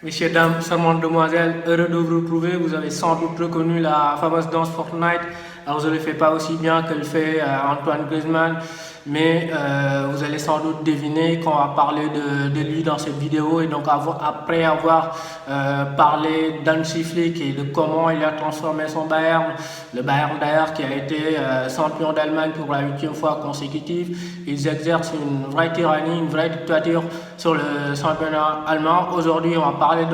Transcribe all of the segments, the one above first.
Messieurs, dames, charmantes demoiselles, heureux de vous retrouver. Vous avez sans doute reconnu la fameuse danse Fortnite. Alors, je ne le fais pas aussi bien que le fait Antoine Griezmann, mais vous allez sans doute deviner qu'on va parler de lui dans cette vidéo. Et donc, après avoir parlé d'Hansi Flick et de comment il a transformé son Bayern, le Bayern d'ailleurs qui a été champion d'Allemagne pour la 8e fois consécutive, ils exercent une vraie tyrannie, une vraie dictature sur le championnat allemand. Aujourd'hui, on va parler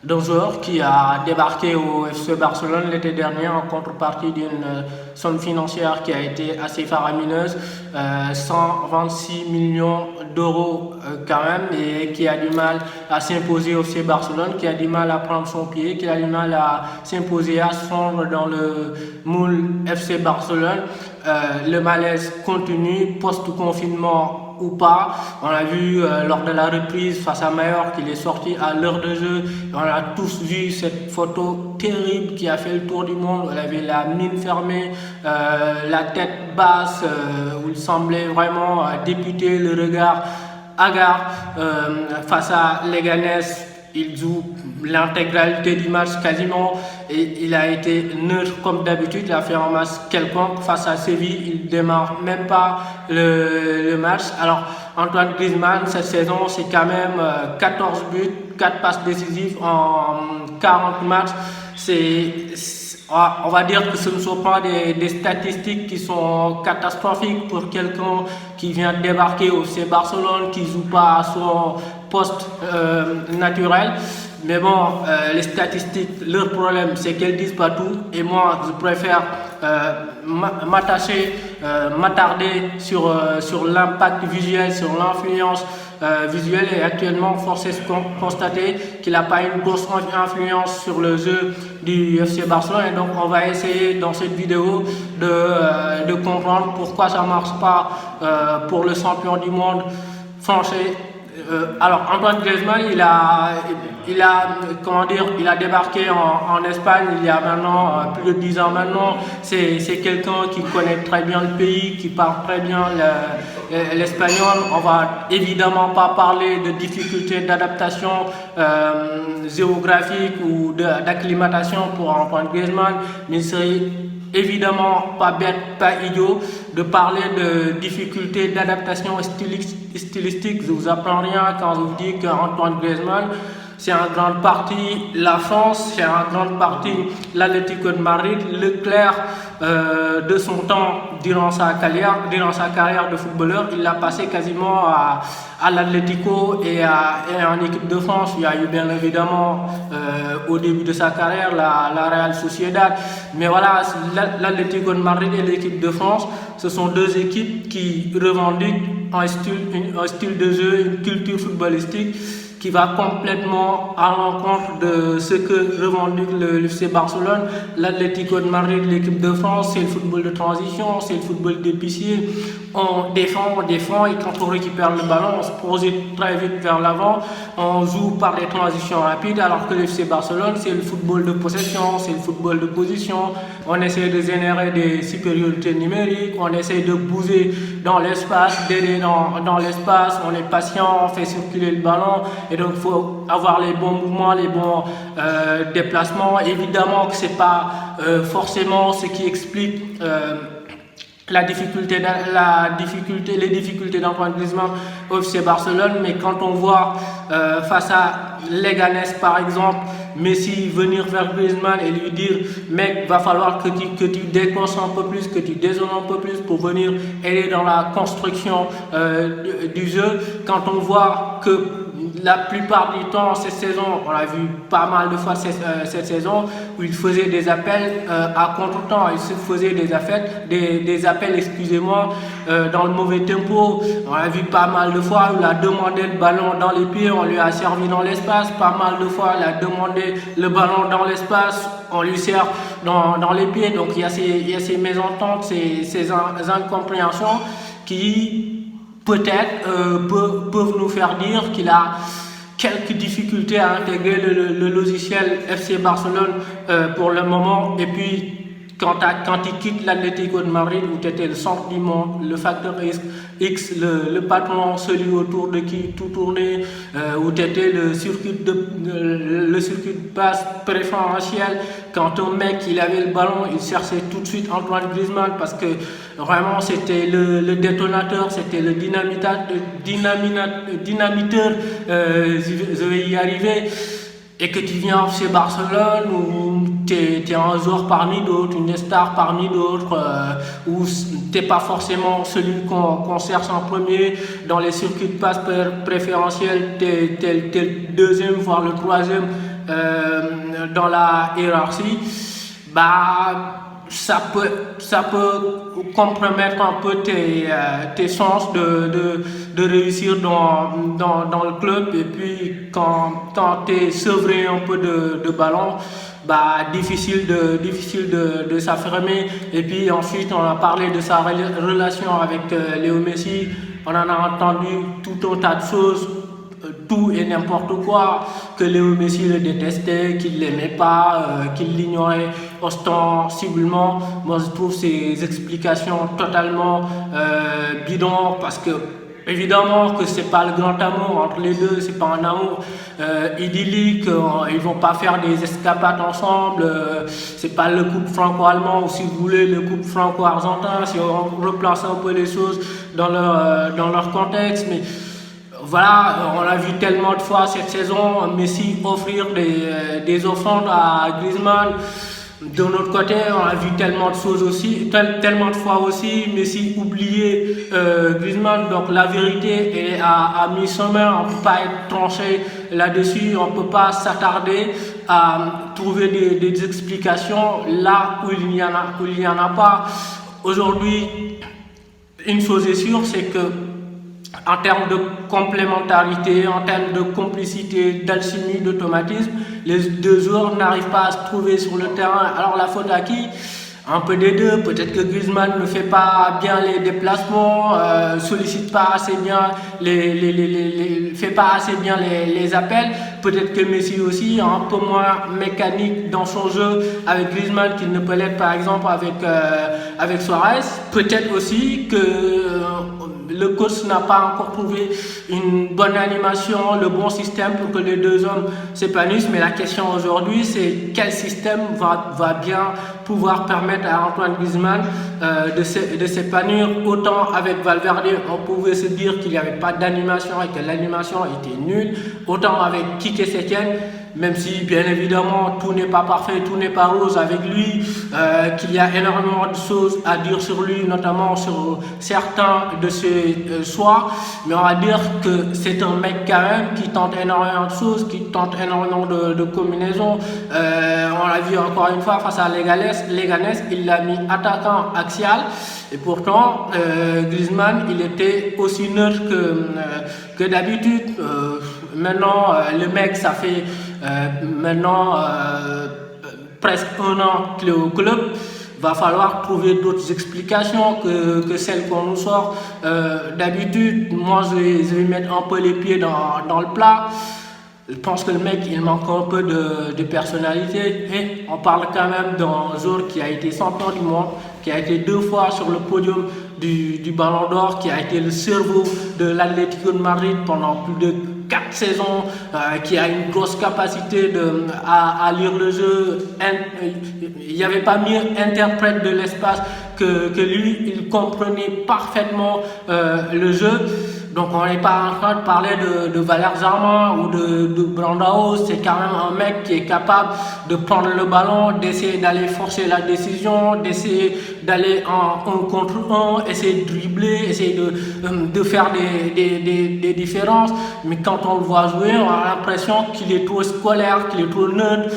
d'un joueur qui a débarqué au FC Barcelone l'été dernier en contrepartie d'une somme financière qui a été assez faramineuse, 126 millions d'euros quand même, et qui a du mal à s'imposer au FC Barcelone, qui a du mal à prendre son pied, qui a du mal à s'imposer, à se fondre dans le moule FC Barcelone. Le malaise continue post-confinement ou pas. On a vu lors de la reprise face à Mallorca qu'il est sorti à l'heure de jeu. On a tous vu cette photo terrible qui a fait le tour du monde. Il avait la mine fermée, la tête basse, où il semblait vraiment députer le regard hagard face à Leganés. Il joue l'intégralité du match quasiment et il a été neutre comme d'habitude. Il a fait un match quelconque face à Séville. Il ne démarre même pas le match. Alors Antoine Griezmann, cette saison, c'est quand même 14 buts, 4 passes décisives en 40 matchs. On va dire que ce ne sont pas des statistiques qui sont catastrophiques pour quelqu'un qui vient de débarquer au FC Barcelone, qui ne joue pas à son poste naturel. Mais bon, les statistiques, leur problème, c'est qu'elles ne disent pas tout. Et moi, je préfère m'attarder sur l'impact visuel, sur l'influence visuelle. Et actuellement, force est de constater qu'il n'a pas une grosse influence sur le jeu du FC Barcelone. Et donc, on va essayer dans cette vidéo de comprendre pourquoi ça ne marche pas pour le champion du monde français. Alors Antoine Griezmann, il a débarqué en Espagne il y a maintenant plus de 10 ans maintenant. C'est quelqu'un qui connaît très bien le pays, qui parle très bien l'espagnol. On va évidemment pas parler de difficultés d'adaptation géographique ou d'acclimatation pour Antoine Griezmann, mais c'est évidemment pas bête, pas idiot de parler de difficultés d'adaptation stylistique. Je vous apprends rien quand je vous dis qu'Antoine Griezmann, c'est en grande partie la France, c'est en grande partie l'Atlético de Madrid, l'éclair de son temps durant sa carrière de footballeur. Il l'a passé quasiment à l'Atlético et en équipe de France. Il y a eu bien évidemment au début de sa carrière la Real Sociedad. Mais voilà, l'Atlético de Madrid et l'équipe de France, ce sont deux équipes qui revendiquent un style de jeu, une culture footballistique qui va complètement à l'encontre de ce que revendique le FC Barcelone. L'Atlético de Madrid, l'équipe de France, c'est le football de transition, c'est le football d'épicier. On défend et quand on récupère le ballon, on se projette très vite vers l'avant. On joue par des transitions rapides, alors que le FC Barcelone, c'est le football de possession, c'est le football de position. On essaie de générer des supériorités numériques, on essaie de bouger dans l'espace, d'aider dans l'espace, on est patient, on fait circuler le ballon. Et donc, il faut avoir les bons mouvements, les bons déplacements. Évidemment que ce n'est pas forcément ce qui explique les difficultés d'Antoine Griezmann au FC Barcelone. Mais quand on voit face à Leganés par exemple, Messi venir vers Griezmann et lui dire mec, va falloir que tu décroches un peu plus, que tu dézones un peu plus pour venir aider dans la construction du jeu. Quand on voit que la plupart du temps, cette saison, on a vu pas mal de fois cette saison où il faisait des appels à contre-temps, il se faisait des appels, excusez-moi, dans le mauvais tempo. On a vu pas mal de fois où il a demandé le ballon dans les pieds, on lui a servi dans l'espace. Pas mal de fois, il a demandé le ballon dans l'espace, on lui sert dans les pieds. Donc il y a ces mésententes, ces incompréhensions qui peut-être peuvent nous faire dire quelques difficultés à intégrer le logiciel FC Barcelone pour le moment. Et puis, quand il quitte l'Atlético de Madrid, où tu étais le centre du monde, le facteur X, le patron, celui autour de qui tout tournait, où tu étais le circuit de passe préférentiel, quand un mec il avait le ballon, il cherchait tout de suite Antoine Griezmann parce que vraiment c'était le détonateur, c'était le dynamiteur, je vais y arriver. Et que tu viens chez Barcelone où tu es un joueur parmi d'autres, une star parmi d'autres, où tu n'es pas forcément celui qu'on cherche en premier dans les circuits de passe préférentiels, tu es le deuxième, voire le troisième dans la hiérarchie, bah, ça peut compromettre un peu tes chances de réussir dans le club. Et puis quand tu es sevré un peu de ballon, bah, difficile de s'affirmer. Et puis ensuite on a parlé de sa relation avec Léo Messi, on en a entendu tout un tas de choses, tout et n'importe quoi, que Léo Messi le détestait, qu'il ne l'aimait pas, qu'il l'ignorait ostensiblement. Moi je trouve ces explications totalement bidons, parce que évidemment que c'est pas le grand amour entre les deux, c'est pas un amour idyllique, ils vont pas faire des escapades ensemble, c'est pas le couple franco-allemand, ou si vous voulez le couple franco-argentin, si on replace un peu les choses dans leur contexte. Mais voilà, on a vu tellement de fois cette saison Messi offrir des offrandes à Griezmann. De notre côté, on a vu tellement de choses aussi, tellement de fois aussi Messi oublier Griezmann. Donc la vérité est à mi-chemin, on ne peut pas être tranché là-dessus, on ne peut pas s'attarder à trouver des explications là où il n'y en a pas. Aujourd'hui, une chose est sûre, c'est que en termes de complémentarité, en termes de complicité, d'alchimie, d'automatisme, les deux joueurs n'arrivent pas à se trouver sur le terrain. Alors la faute à qui? Un peu des deux. Peut-être que Griezmann ne fait pas bien les déplacements, sollicite pas assez bien fait pas assez bien les appels. Peut-être que Messi aussi est un peu moins mécanique dans son jeu avec Griezmann qu'il ne peut l'être par exemple avec Suarez. Peut-être aussi que le coach n'a pas encore trouvé une bonne animation, le bon système pour que les deux hommes s'épanouissent. Mais la question aujourd'hui, c'est quel système va bien pouvoir permettre à Antoine Griezmann de s'épanouir. Autant avec Valverde, on pouvait se dire qu'il n'y avait pas d'animation et que l'animation était nulle. Autant avec Quique Setien, même si bien évidemment tout n'est pas parfait, tout n'est pas rose avec lui, qu'il y a énormément de choses à dire sur lui, notamment sur certains de ses choix, mais on va dire que c'est un mec quand même qui tente énormément de choses, qui tente énormément de combinaisons. On l'a vu encore une fois face à Leganés, il l'a mis attaquant axial, et pourtant Griezmann il était aussi neutre que d'habitude. Maintenant le mec ça fait presque un an qu'il est au club. Va falloir trouver d'autres explications que celles qu'on nous sort d'habitude. Moi je vais mettre un peu les pieds dans le plat. Je pense que le mec il manque un peu de personnalité, et on parle quand même d'un joueur qui a été champion du monde, qui a été 2 fois sur le podium du Ballon d'Or, qui a été le cerveau de l'Atlético de Madrid pendant plus de 4 saisons, qui a une grosse capacité à lire le jeu. Il n'y avait pas mieux interprète de l'espace que lui, il comprenait parfaitement le jeu. Donc on n'est pas en train de parler de Valère Germain ou de Brandao. C'est quand même un mec qui est capable de prendre le ballon, d'essayer d'aller forcer la décision, d'essayer d'aller en 1 contre 1, essayer de dribbler, essayer de faire des différences. Mais quand on le voit jouer, on a l'impression qu'il est trop scolaire, qu'il est trop neutre,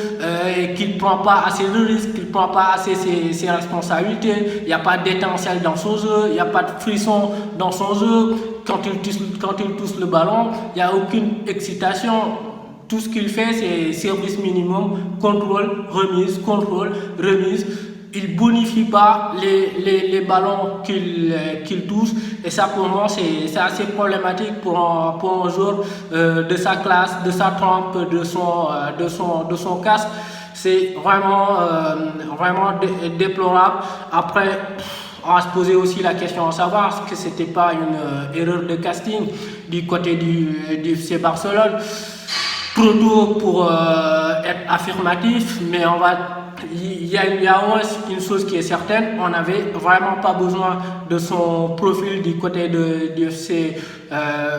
et qu'il ne prend pas assez de risques, qu'il ne prend pas assez ses responsabilités. Il n'y a pas d'étincelle dans son jeu, il n'y a pas de frisson dans son jeu. Quand il touche le ballon, il n'y a aucune excitation. Tout ce qu'il fait, c'est service minimum, contrôle, remise, il bonifie pas les ballons qu'il touche, et ça pour moi c'est assez problématique pour un joueur de sa classe, de sa trempe, de son casque. C'est vraiment déplorable. Après, on va se poser aussi la question à savoir est-ce que c'était pas une erreur de casting du côté du FC Barcelone. Trop tôt pour être affirmatif, mais il y a au moins une chose qui est certaine, on n'avait vraiment pas besoin de son profil du côté du FC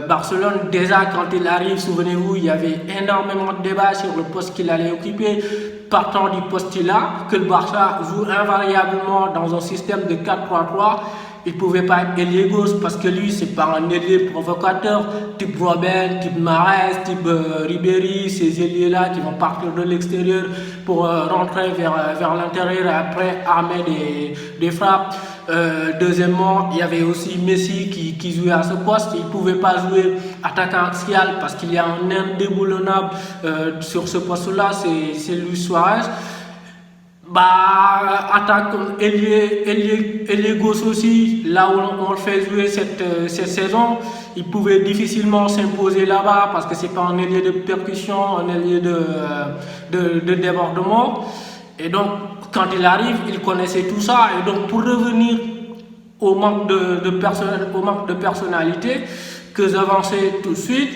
Barcelone. Déjà quand il arrive, souvenez-vous, il y avait énormément de débats sur le poste qu'il allait occuper. Partant du poste-là, que le Barça joue invariablement dans un système de 4-3-3, il ne pouvait pas être ailier gauche parce que lui, c'est pas un ailier provocateur, type Robben, type Mahrez, type Ribéry, ces ailiers-là qui vont partir de l'extérieur pour rentrer vers l'intérieur et après armer des frappes. Deuxièmement, il y avait aussi Messi qui jouait à ce poste. Il ne pouvait pas jouer attaquant axial parce qu'il y a un indéboulonnable sur ce poste-là, c'est Luis Suarez. Attaque comme ailier gauche aussi, là où on le fait jouer cette saison, il pouvait difficilement s'imposer là-bas parce que c'est pas un ailier de percussion, un ailier de débordement. Et donc, quand il arrive, il connaissait tout ça. Et donc, pour revenir au manque de personnalité que j'avançais tout de suite,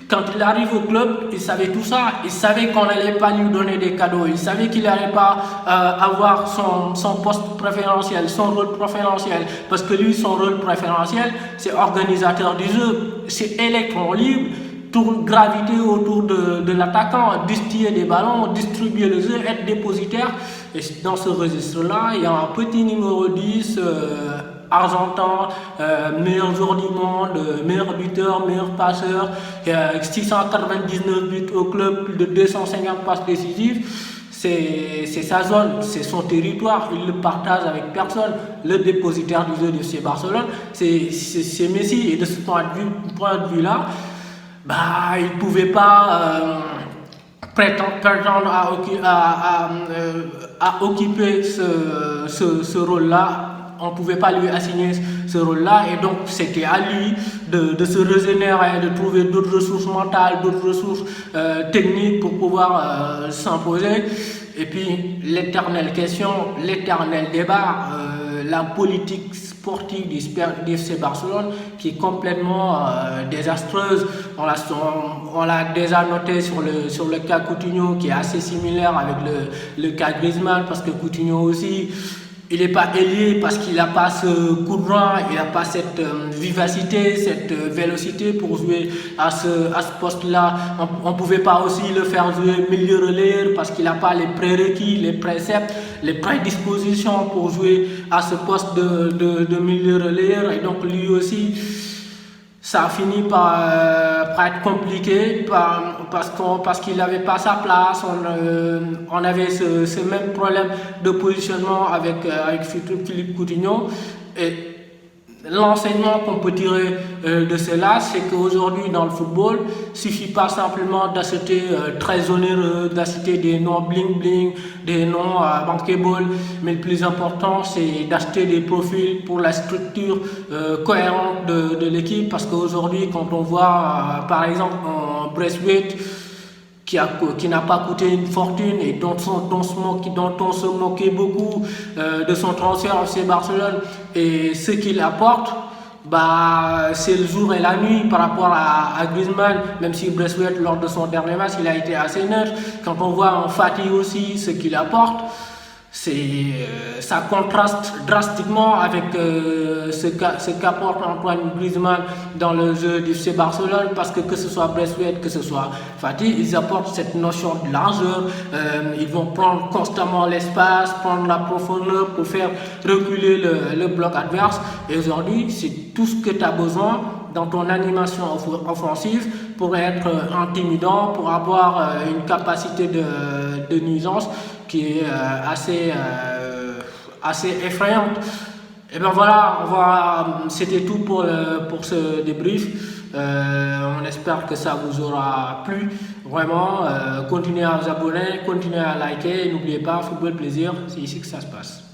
quand il arrive au club, il savait tout ça. Il savait qu'on n'allait pas lui donner des cadeaux. Il savait qu'il n'allait pas avoir son poste préférentiel, son rôle préférentiel. Parce que lui, son rôle préférentiel, c'est organisateur du jeu. C'est électron libre, graviter autour de l'attaquant, distiller des ballons, distribuer le jeu, être dépositaire. Et dans ce registre-là, il y a un petit numéro 10... argentin, meilleur joueur du monde, meilleur buteur, meilleur passeur, 699 buts au club, plus de 250 passes décisives. C'est sa zone, c'est son territoire, il le partage avec personne. Le dépositaire du jeu de FC Barcelone, c'est Messi. Et de ce point de vue-là, il ne pouvait pas prétendre à occuper ce rôle-là. On ne pouvait pas lui assigner ce rôle-là, et donc c'était à lui de se régénérer, de trouver d'autres ressources mentales, d'autres ressources techniques pour pouvoir s'imposer. Et puis l'éternelle question, l'éternel débat, la politique sportive du FC Barcelone qui est complètement désastreuse. On l'a déjà noté sur le cas Coutinho, qui est assez similaire avec le cas Griezmann, parce que Coutinho aussi, il n'est pas ailier parce qu'il n'a pas ce coup de rein, il n'a pas cette vivacité, cette vélocité pour jouer à ce poste-là. On ne pouvait pas aussi le faire jouer milieu relayeur parce qu'il n'a pas les prérequis, les préceptes, les prédispositions pour jouer à ce poste de milieu relayeur. Et donc lui aussi, ça a fini par être compliqué parce qu'il n'avait pas sa place. On avait ce même problème de positionnement avec Philippe Coutinho. Et l'enseignement qu'on peut tirer de cela, c'est qu'aujourd'hui dans le football, il ne suffit pas simplement d'acheter très onéreux, d'acheter des noms bling bling, des noms bankable, mais le plus important c'est d'acheter des profils pour la structure cohérente de l'équipe, parce qu'aujourd'hui quand on voit par exemple un Braithwaite qui n'a pas coûté une fortune et dont on se moquait beaucoup de son transfert au FC Barcelone, et ce qu'il apporte, c'est le jour et la nuit par rapport à Griezmann, même si Braithwaite lors de son dernier match il a été assez neutre. Quand on voit en Fati aussi ce qu'il apporte, ça contraste drastiquement avec ce qu'apporte Antoine Griezmann dans le jeu du FC Barcelone, parce que ce soit Braithwaite, que ce soit Fati, ils apportent cette notion de largeur. Ils vont prendre constamment l'espace, prendre la profondeur pour faire reculer le bloc adverse. Et aujourd'hui, c'est tout ce que tu as besoin dans ton animation offensive pour être intimidant, pour avoir une capacité de nuisance qui est assez effrayante. Et bien voilà, c'était tout pour ce débrief. On espère que ça vous aura plu. Vraiment, continuez à vous abonner, continuez à liker. N'oubliez pas, football plaisir, c'est ici que ça se passe.